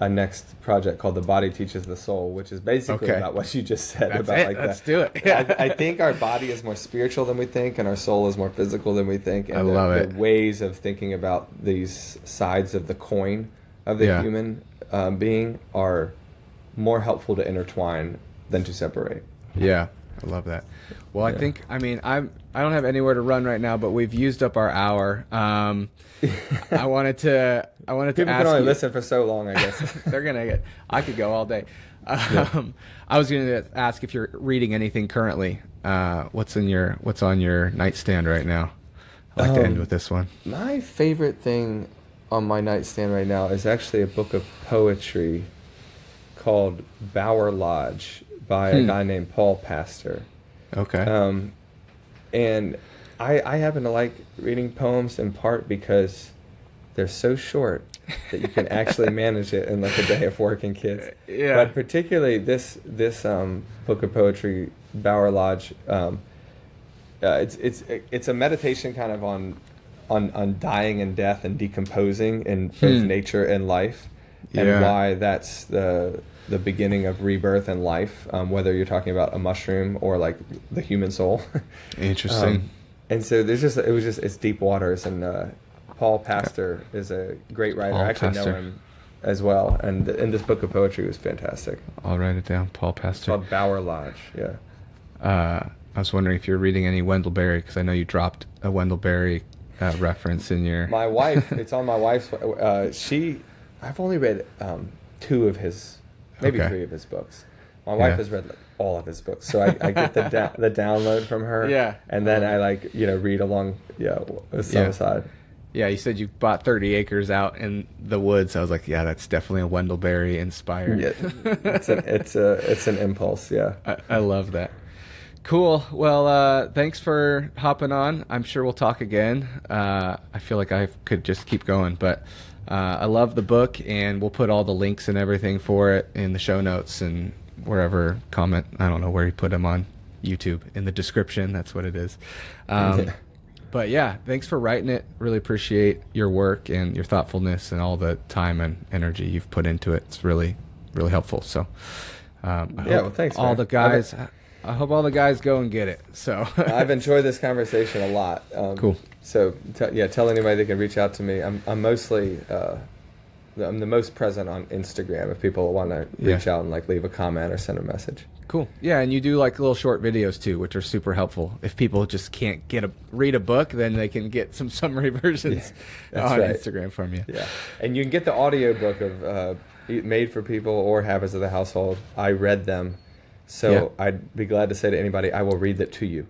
a next project called The Body Teaches the Soul, which is basically about what you just said. Let's do it. Yeah. I think our body is more spiritual than we think, and our soul is more physical than we think. And I love it. The ways of thinking about these sides of the coin of the human being are more helpful to intertwine than to separate. Yeah, I love that. Well, I think, I don't have anywhere to run right now, but we've used up our hour. I wanted to People ask can only you, less for so long, I guess. I could go all day. I was going to ask if you're reading anything currently. What's on your nightstand right now? I'd like to end with this one. My favorite thing on my nightstand right now is actually a book of poetry called Bower Lodge by a guy named Paul Pastor. Okay. And I happen to like reading poems in part because they're so short that you can actually manage it in like a day of working kids. Yeah. But particularly this book of poetry, Bower Lodge, it's a meditation kind of on dying and death and decomposing in both nature and life, and why that's the beginning of rebirth and life, whether you're talking about a mushroom or like the human soul. Interesting. And so it's deep waters, and Paul Pastor is a great writer. I actually know him as well, and this book of poetry was fantastic. I'll write it down. Paul Pastor. It's called Bower Lodge. Yeah. I was wondering if you're reading any Wendell Berry, because I know you dropped a Wendell Berry reference in your. My wife. It's on my wife's. I've only read 2 of his, maybe 3 of his books. My wife has read like all of his books, so I get the download from her. Yeah. And then I read along with some aside. Yeah, you said you bought 30 acres out in the woods. I was like, yeah, that's definitely a Wendell Berry inspired. Yeah, it's an impulse. Yeah. I love that. Cool. Well, thanks for hopping on. I'm sure we'll talk again. I feel like I could just keep going, but I love the book, and we'll put all the links and everything for it in the show notes and wherever comment. I don't know where you put them on YouTube, in the description. That's what it is. But yeah, thanks for writing it. Really appreciate your work and your thoughtfulness and all the time and energy you've put into it. It's really, really helpful. So well, thanks, all man. the guys. I hope all the guys go and get it. So I've enjoyed this conversation a lot. Cool. So tell anybody they can reach out to me. I'm mostly I'm the most present on Instagram if people want to reach out and like leave a comment or send a message. Cool. Yeah, and you do like little short videos too, which are super helpful. If people just can't read a book, then they can get some summary versions on Instagram from you. Yeah, and you can get the audio book of Made for People or Habits of the Household. I read them, so I'd be glad to say to anybody, I will read that to you.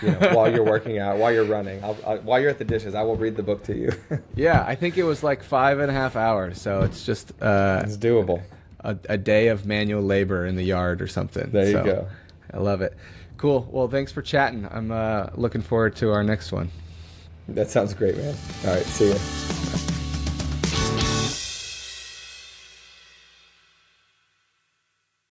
While you're working out, while you're running, while you're at the dishes, I will read the book to you. Yeah, I think it was like 5.5 hours, so it's just it's doable. A day of manual labor in the yard or something. There you go. I love it. Cool. Well, thanks for chatting. I'm looking forward to our next one. That sounds great, man. All right, see you.